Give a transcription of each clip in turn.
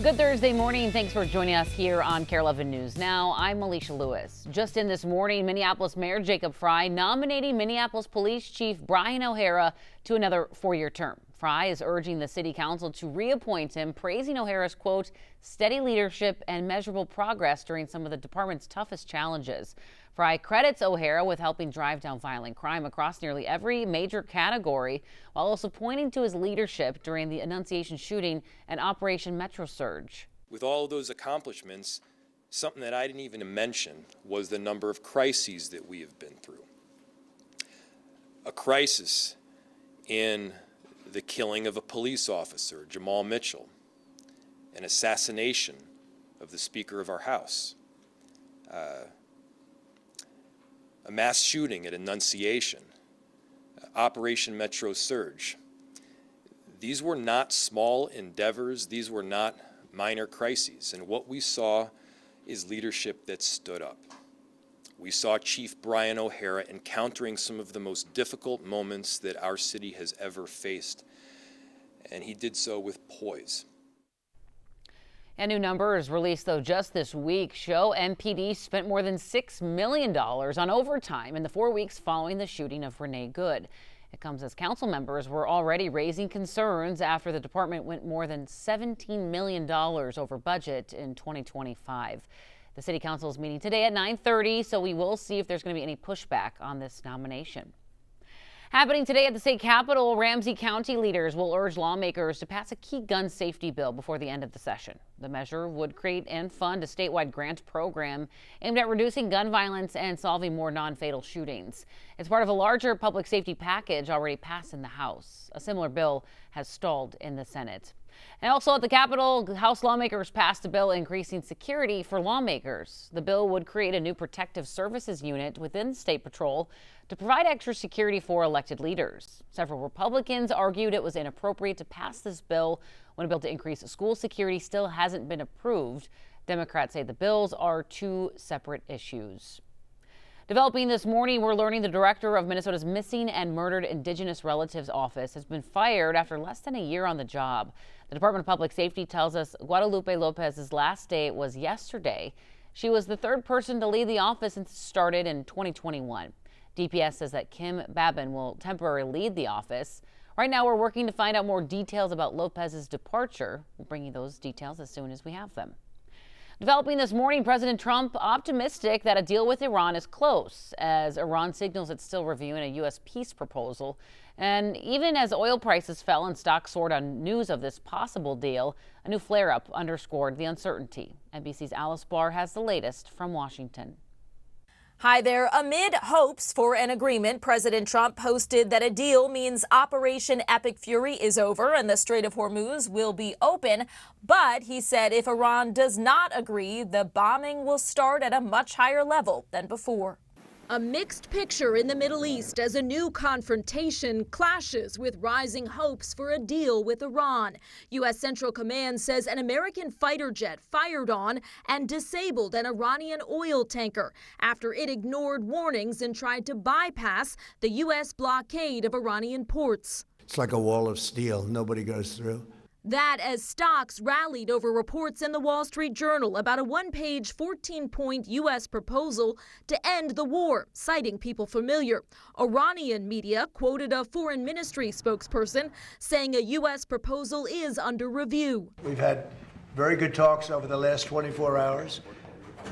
Good Thursday morning. Thanks for joining us here on Kare 11 News Now. I'm Alicia Lewis. Just in this morning, Minneapolis Mayor Jacob Frey nominating Minneapolis Police Chief Brian O'Hara to another 4-year term. Frey is urging the city council to reappoint him, praising O'Hara's, quote, steady leadership and measurable progress during some of the department's toughest challenges. Frey credits O'Hara with helping drive down violent crime across nearly every major category, while also pointing to his leadership during the Annunciation shooting and Operation Metro Surge. With all of those accomplishments, something that I didn't even mention was the number of crises that we have been through. A crisis in the killing of a police officer, Jamal Mitchell, an assassination of the Speaker of our House, a mass shooting at Annunciation, Operation Metro Surge. These were not small endeavors. These were not minor crises. And what we saw is leadership that stood up. We saw Chief Brian O'Hara encountering some of the most difficult moments that our city has ever faced. And he did so with poise. And new numbers released, though, just this week show MPD spent more than $6 million on overtime in the 4 weeks following the shooting of Renee Good. It comes as council members were already raising concerns after the department went more than $17 million over budget in 2025. The city council is meeting today at 9:30, so we will see if there's going to be any pushback on this nomination. Happening today at the state capitol, Ramsey County leaders will urge lawmakers to pass a key gun safety bill before the end of the session. The measure would create and fund a statewide grant program aimed at reducing gun violence and solving more non-fatal shootings. It's part of a larger public safety package already passed in the House. A similar bill has stalled in the Senate. And also at the Capitol, House lawmakers passed a bill increasing security for lawmakers. The bill would create a new protective services unit within State Patrol to provide extra security for elected leaders. Several Republicans argued it was inappropriate to pass this bill when a bill to increase school security still hasn't been approved. Democrats say the bills are two separate issues. Developing this morning, we're learning the director of Minnesota's Missing and Murdered Indigenous Relatives Office has been fired after less than a year on the job. The Department of Public Safety tells us Guadalupe Lopez's last day was yesterday. She was the third person to lead the office since it started in 2021. DPS says that Kim Babin will temporarily lead the office. Right now, we're working to find out more details about Lopez's departure. We'll bring you those details as soon as we have them. Developing this morning, President Trump optimistic that a deal with Iran is close, as Iran signals it's still reviewing a U.S. peace proposal. And even as oil prices fell and stocks soared on news of this possible deal, a new flare-up underscored the uncertainty. NBC's Alice Barr has the latest from Washington. Hi there. Amid hopes for an agreement, President Trump posted that a deal means Operation Epic Fury is over and the Strait of Hormuz will be open. But he said if Iran does not agree, the bombing will start at a much higher level than before. A mixed picture in the Middle East as a new confrontation clashes with rising hopes for a deal with Iran. U.S. Central Command says an American fighter jet fired on and disabled an Iranian oil tanker after it ignored warnings and tried to bypass the U.S. blockade of Iranian ports. It's like a wall of steel. Nobody goes through. That as stocks rallied over reports in the Wall Street Journal about a one-page, 14-point U.S. proposal to end the war, citing people familiar. Iranian media quoted a foreign ministry spokesperson saying a U.S. proposal is under review. We've had very good talks over the last 24 hours,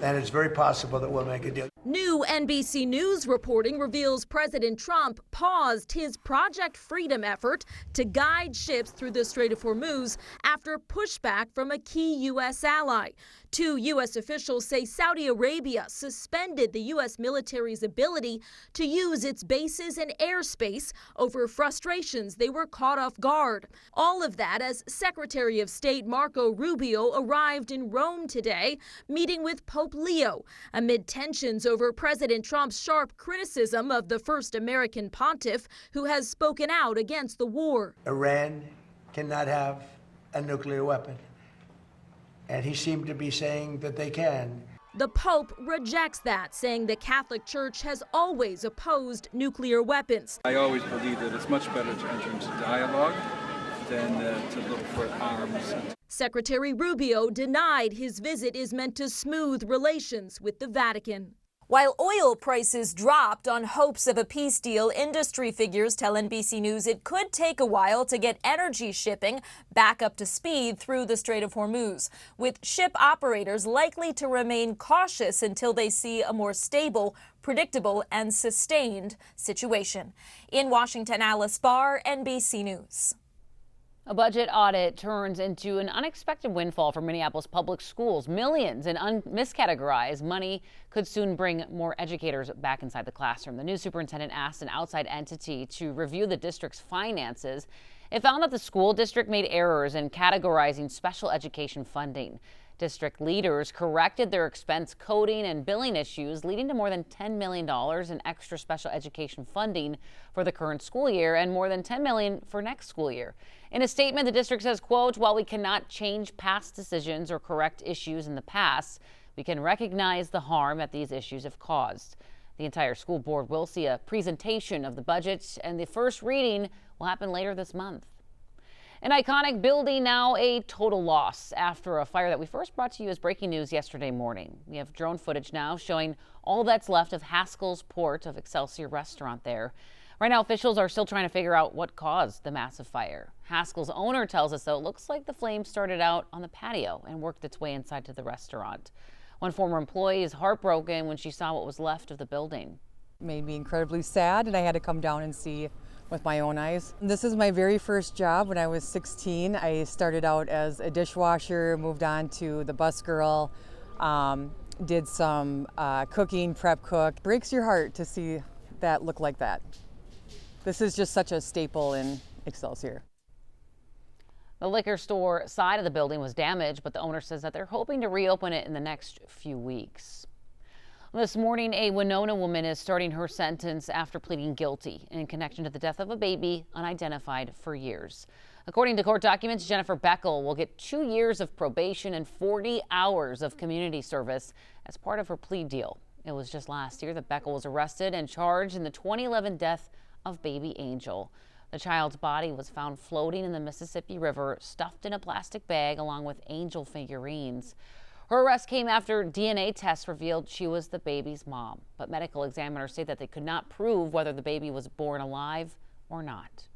and it's very possible that we'll make a deal. New NBC News reporting reveals President Trump paused his Project Freedom effort to guide ships through the Strait of Hormuz after pushback from a key U.S. ally. Two U.S. officials say Saudi Arabia suspended the U.S. military's ability to use its bases and airspace over frustrations they were caught off guard. All of that as Secretary of State Marco Rubio arrived in Rome today, meeting with Pope Leo amid tensions over President Trump's sharp criticism of the first American pontiff who has spoken out against the war. Iran cannot have a nuclear weapon, and he seemed to be saying that they can. The Pope rejects that, saying the Catholic Church has always opposed nuclear weapons. I always believe that it's much better to enter into dialogue than to look for arms. Secretary Rubio denied his visit is meant to smooth relations with the Vatican. While oil prices dropped on hopes of a peace deal, industry figures tell NBC News it could take a while to get energy shipping back up to speed through the Strait of Hormuz, with ship operators likely to remain cautious until they see a more stable, predictable, and sustained situation. In Washington, Alice Barr, NBC News. A budget audit turns into an unexpected windfall for Minneapolis public schools. Millions in miscategorized money could soon bring more educators back inside the classroom. The new superintendent asked an outside entity to review the district's finances. It found that the school district made errors in categorizing special education funding. District leaders corrected their expense coding and billing issues, leading to more than $10 million in extra special education funding for the current school year and more than $10 million for next school year. In a statement, the district says, quote, "While we cannot change past decisions or correct issues in the past, we can recognize the harm that these issues have caused." The entire school board will see a presentation of the budget, and the first reading will happen later this month. An iconic building now a total loss after a fire that we first brought to you as breaking news yesterday morning. We have drone footage now showing all that's left of Haskell's Port of Excelsior restaurant there. Right now, officials are still trying to figure out what caused the massive fire. Haskell's owner tells us, though, it looks like the flame started out on the patio and worked its way inside to the restaurant. One former employee is heartbroken when she saw what was left of the building. It made me incredibly sad, and I had to come down and see with my own eyes. This is my very first job. When I was 16, I started out as a dishwasher, moved on to the bus girl, did some cooking, prep cook. Breaks your heart to see that look like that. This is just such a staple in Excelsior. The liquor store side of the building was damaged, but the owner says that they're hoping to reopen it in the next few weeks. This morning, a Winona woman is starting her sentence after pleading guilty in connection to the death of a baby unidentified for years. According to court documents, Jennifer Beckel will get 2 years of probation and 40 hours of community service as part of her plea deal. It was just last year that Beckel was arrested and charged in the 2011 death of baby Angel. The child's body was found floating in the Mississippi River, stuffed in a plastic bag along with Angel figurines. Her arrest came after DNA tests revealed she was the baby's mom, but medical examiners say that they could not prove whether the baby was born alive or not.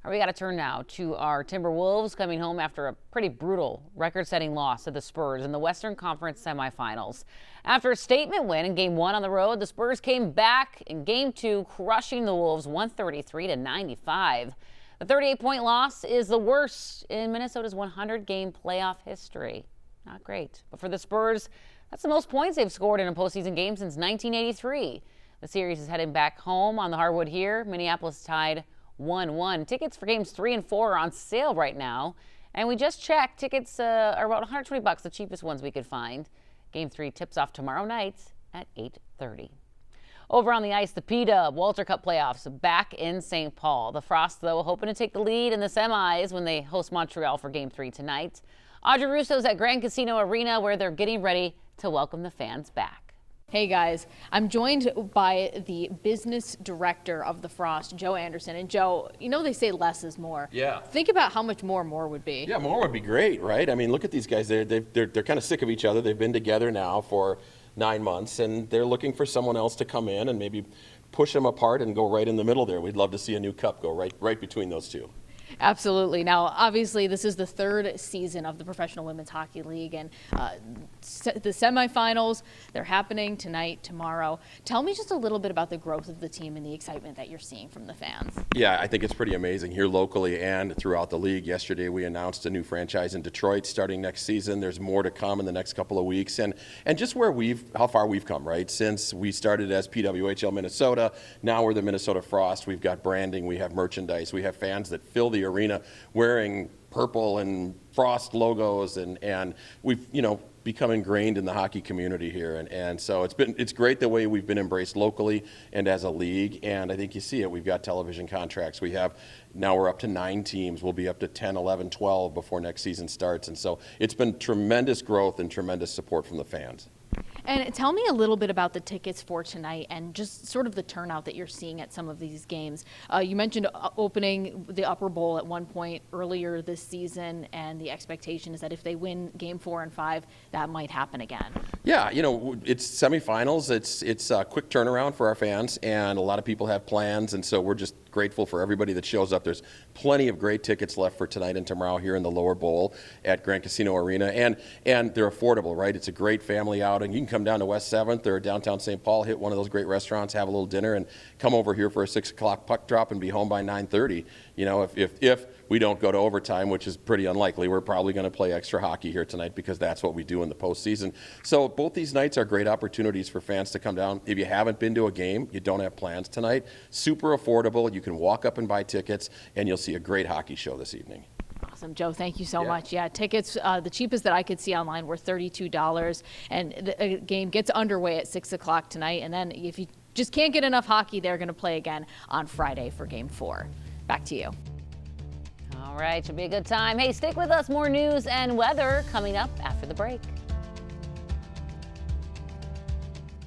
All right, we got to turn now to our Timberwolves coming home after a pretty brutal record-setting loss to the Spurs in the Western Conference semifinals. After a statement win in Game 1 on the road, the Spurs came back in Game 2, crushing the Wolves 133-95. The 38-point loss is the worst in Minnesota's 100-game playoff history. Not great. But for the Spurs, that's the most points they've scored in a postseason game since 1983. The series is heading back home on the hardwood here. Minneapolis tied 1-1. Tickets for games 3 and 4 are on sale right now. And we just checked. Tickets are about $120, the cheapest ones we could find. Game 3 tips off tomorrow night at 8:30. Over on the ice, the P-Dub Walter Cup playoffs back in St. Paul. The Frost, though, hoping to take the lead in the semis when they host Montreal for Game 3 tonight. Audrey Russo's at Grand Casino Arena where they're getting ready to welcome the fans back. Hey guys, I'm joined by the business director of the Frost, Joe Anderson. And Joe, you know they say less is more. Yeah. Think about how much more would be. Yeah, more would be great, right? I mean, look at these guys. They're kind of sick of each other. They've been together now for 9 months, and they're looking for someone else to come in and maybe push them apart and go right in the middle there. We'd love to see a new cup go right between those two. Absolutely. Now, obviously, this is the third season of the Professional Women's Hockey League, and the semifinals, they're happening tonight, tomorrow. Tell me just a little bit about the growth of the team and the excitement that you're seeing from the fans. Yeah, I think it's pretty amazing here locally and throughout the league. Yesterday, we announced a new franchise in Detroit starting next season. There's more to come in the next couple of weeks, and just how far we've come, right? Since we started as PWHL Minnesota, now we're the Minnesota Frost. We've got branding, we have merchandise, we have fans that fill the arena wearing purple and Frost logos, and we've become ingrained in the hockey community here, and so it's great the way we've been embraced locally and as a league. And I think you see it. We've got television contracts. Now we're up to 9 teams. We'll be up to 10, 11, 12 before next season starts, and so it's been tremendous growth and tremendous support from the fans. And tell me a little bit about the tickets for tonight and just sort of the turnout that you're seeing at some of these games. You mentioned opening the Upper Bowl at one point earlier this season, and the expectation is that if they win Game 4 and 5, that might happen again. Yeah, it's semifinals. It's a quick turnaround for our fans, and a lot of people have plans, and so we're just grateful for everybody that shows up. There's plenty of great tickets left for tonight and tomorrow here in the Lower Bowl at Grand Casino Arena, and they're affordable, right? It's a great family outing. You can come down to West 7th or downtown St. Paul, hit one of those great restaurants, have a little dinner, and come over here for a 6 o'clock puck drop and be home by 9:30. If we don't go to overtime, which is pretty unlikely, we're probably going to play extra hockey here tonight because that's what we do in the postseason. So both these nights are great opportunities for fans to come down. If you haven't been to a game, you don't have plans tonight, super affordable. You can walk up and buy tickets, and you'll see a great hockey show this evening. Awesome, Joe. Thank you so much. Yeah, tickets, the cheapest that I could see online were $32, and the game gets underway at 6 o'clock tonight. And then if you just can't get enough hockey, they're going to play again on Friday for Game 4. Back to you. All right, should be a good time. Hey, stick with us. More news and weather coming up after the break.